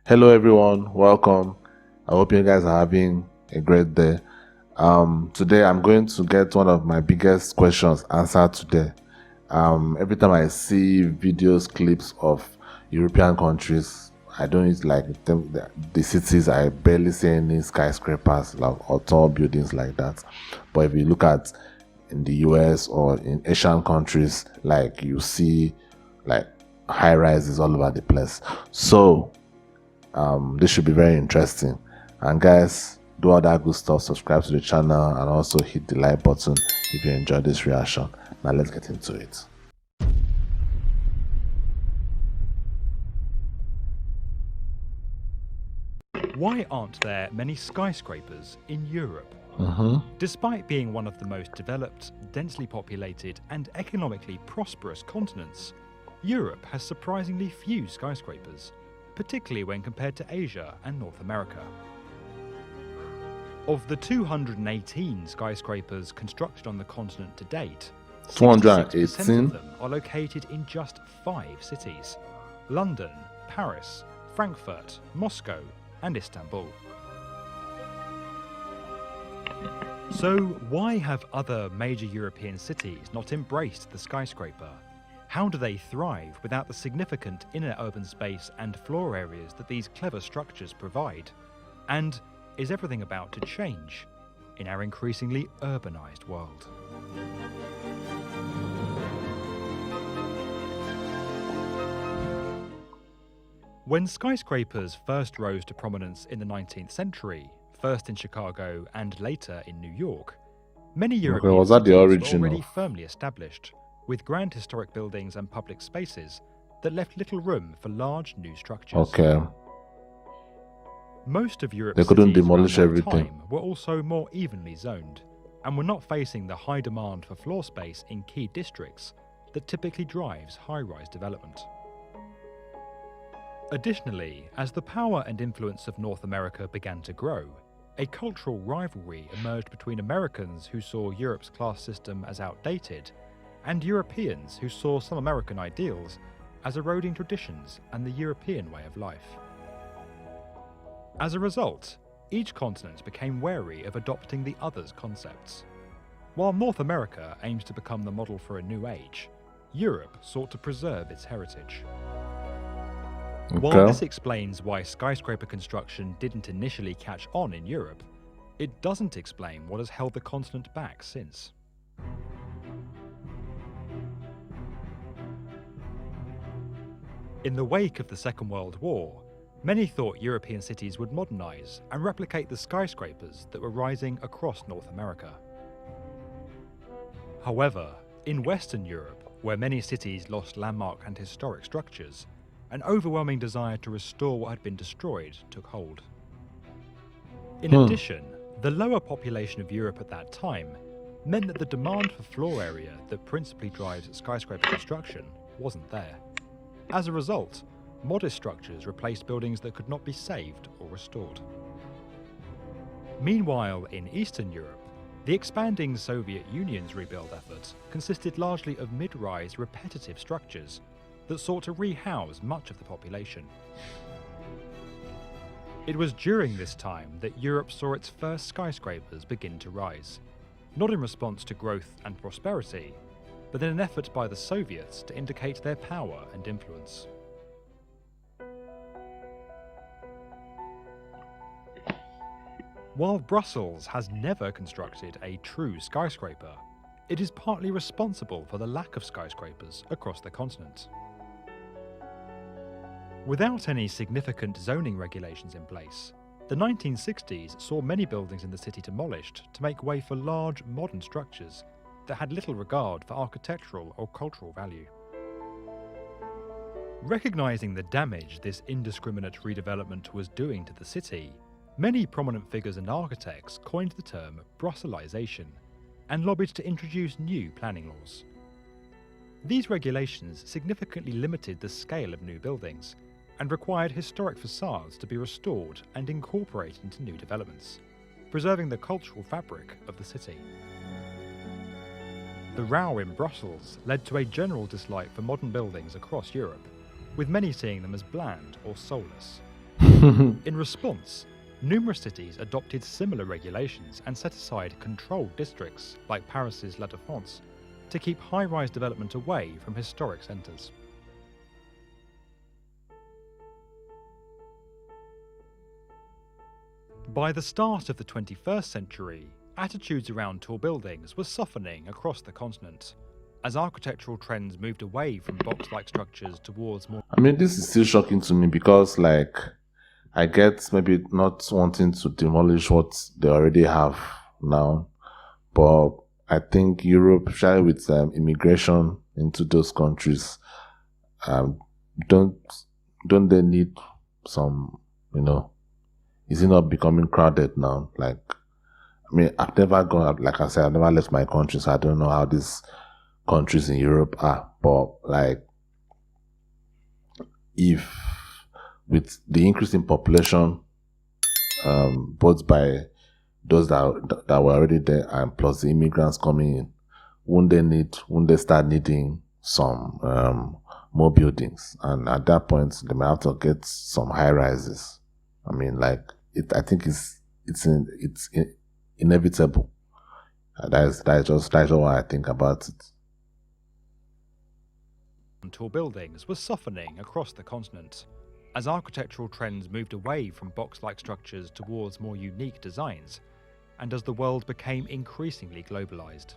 Hello everyone, welcome. I hope you guys are having a great day. Today I'm going to get one of my biggest questions answered today. Every time I see videos, clips of European countries, I don't like the cities. I barely see any skyscrapers like, or tall buildings like that. But if you look at in the US or in Asian countries, like you see like high rises all over the place. So this should be very interesting. And guys, do all that good stuff, subscribe to the channel, and also hit the like button if you enjoyed this reaction. Now let's get into it. Why aren't there many skyscrapers in Europe? Despite being one of the most developed, densely populated, and economically prosperous continents, Europe has surprisingly few skyscrapers, particularly when compared to Asia and North America. Of the 218 skyscrapers constructed on the continent to date, 66% of them are located in just 5 cities: London, Paris, Frankfurt, Moscow, and Istanbul. So why have other major European cities not embraced the skyscraper? How do they thrive without the significant inner urban space and floor areas that these clever structures provide? And is everything about to change in our increasingly urbanized world? When skyscrapers first rose to prominence in the 19th century, first in Chicago and later in New York, many European cities were already firmly established, with grand historic buildings and public spaces that left little room for large new structures. Most of Europe's cities demolish everything. Were also more evenly zoned, and were not facing the high demand for floor space in key districts that typically drives high-rise development. Additionally, as the power and influence of North America began to grow, a cultural rivalry emerged between Americans who saw Europe's class system as outdated and Europeans who saw some American ideals as eroding traditions and the European way of life. As a result, each continent became wary of adopting the other's concepts. While North America aims to become the model for a new age, Europe sought to preserve its heritage. While this explains why skyscraper construction didn't initially catch on in Europe, it doesn't explain what has held the continent back since. In the wake of the Second World War, many thought European cities would modernize and replicate the skyscrapers that were rising across North America. However, in Western Europe, where many cities lost landmark and historic structures, an overwhelming desire to restore what had been destroyed took hold. In addition, the lower population of Europe at that time meant that the demand for floor area that principally drives skyscraper construction wasn't there. As a result, modest structures replaced buildings that could not be saved or restored. Meanwhile, in Eastern Europe, the expanding Soviet Union's rebuild effort consisted largely of mid-rise repetitive structures that sought to rehouse much of the population. It was during this time that Europe saw its first skyscrapers begin to rise, not in response to growth and prosperity, but in an effort by the Soviets to indicate their power and influence. While Brussels has never constructed a true skyscraper, it is partly responsible for the lack of skyscrapers across the continent. Without any significant zoning regulations in place, the 1960s saw many buildings in the city demolished to make way for large, modern structures that had little regard for architectural or cultural value. Recognizing the damage this indiscriminate redevelopment was doing to the city, many prominent figures and architects coined the term Brusselization and lobbied to introduce new planning laws. These regulations significantly limited the scale of new buildings and required historic facades to be restored and incorporated into new developments, preserving the cultural fabric of the city. The row in Brussels led to a general dislike for modern buildings across Europe, with many seeing them as bland or soulless. In response, numerous cities adopted similar regulations and set aside controlled districts, like Paris's La Défense, to keep high-rise development away from historic centres. By the start of the 21st century, attitudes around tall buildings were softening across the continent, as architectural trends moved away from box-like structures towards more... I mean, this is still shocking to me because, like, I get maybe not wanting to demolish what they already have now, but I think Europe, especially with immigration into those countries, don't they need some, is it not becoming crowded now? Like, I mean, I've never gone, like I said, I've never left my country, so I don't know how these countries in Europe are, but like, if with the increase in population, both by those that were already there and plus the immigrants coming in, won't they start needing some more buildings? And at that point, they may have to get some high rises. I mean, like, I think it's inevitable. That's just what I think about it. Tall buildings was softening across the continent, as architectural trends moved away from box-like structures towards more unique designs, and as the world became increasingly globalized.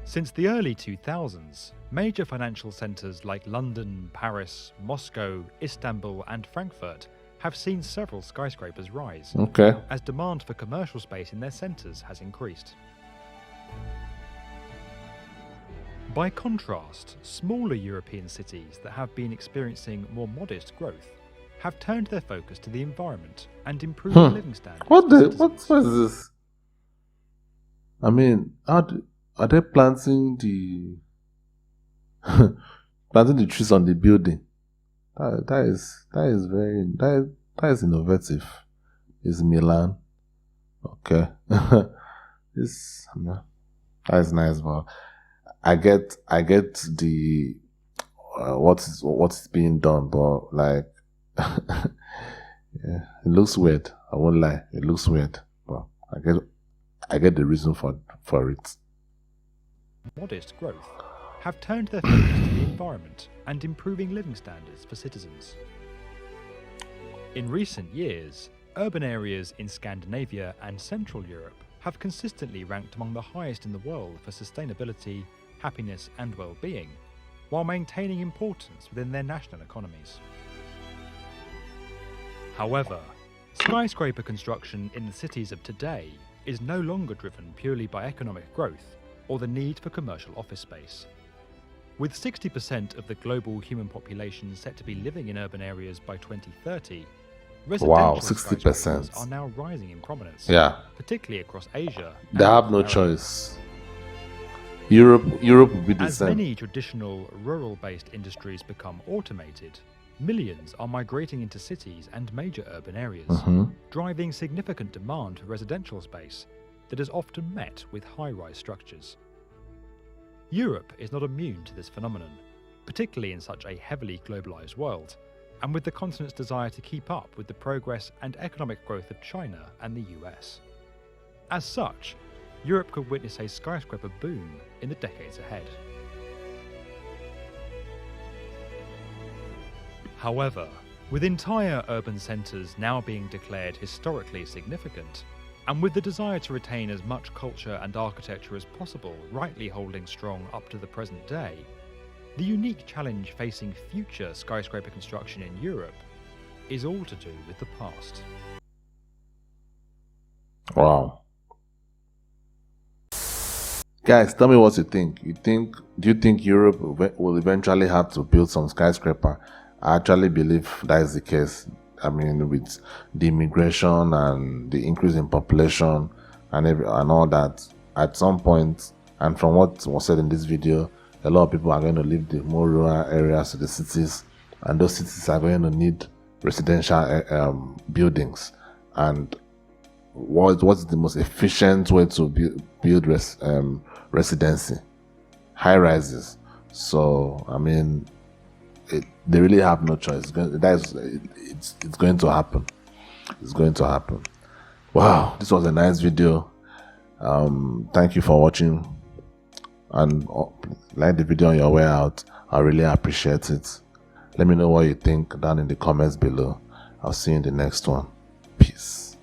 Since the early 2000s, major financial centers like London, Paris, Moscow, Istanbul, and Frankfurt have seen several skyscrapers rise, as demand for commercial space in their centers has increased. By contrast, smaller European cities that have been experiencing more modest growth have turned their focus to the environment and improving living standards. What is this? I mean, are they planting the trees on the building? That is innovative. It's Milan. Okay. That is nice, but I get the what's being done, but like, yeah, it looks weird. I won't lie, it looks weird, but I get the reason for it. Modest growth have turned their focus to the environment and improving living standards for citizens. In recent years, urban areas in Scandinavia and Central Europe have consistently ranked among the highest in the world for sustainability, happiness and well-being, while maintaining importance within their national economies. However, skyscraper construction in the cities of today is no longer driven purely by economic growth or the need for commercial office space. With 60% of the global human population set to be living in urban areas by 2030, residential skyscrapers are now rising in prominence, particularly across Asia. They have no choice. Europe will be the same. As many traditional rural-based industries become automated, millions are migrating into cities and major urban areas, driving significant demand for residential space that is often met with high-rise structures. Europe is not immune to this phenomenon, particularly in such a heavily globalized world, and with the continent's desire to keep up with the progress and economic growth of China and the US. As such, Europe could witness a skyscraper boom in the decades ahead. However, with entire urban centres now being declared historically significant, and with the desire to retain as much culture and architecture as possible rightly holding strong up to the present day, the unique challenge facing future skyscraper construction in Europe is all to do with the past. Wow. Guys, tell me what you think. Do you think Europe will eventually have to build some skyscraper? I actually believe that is the case. I mean, with the immigration and the increase in population and all that, at some point, and from what was said in this video, a lot of people are going to leave the more rural areas to the cities, and those cities are going to need residential buildings. And what's the most efficient way to build residency? High rises. So I mean, they really have no choice. it's going to happen. It's going to happen. Wow, this was a nice video. Thank you for watching, and like the video on your way out. I really appreciate it. Let me know what you think down in the comments below. I'll see you in the next one. Peace.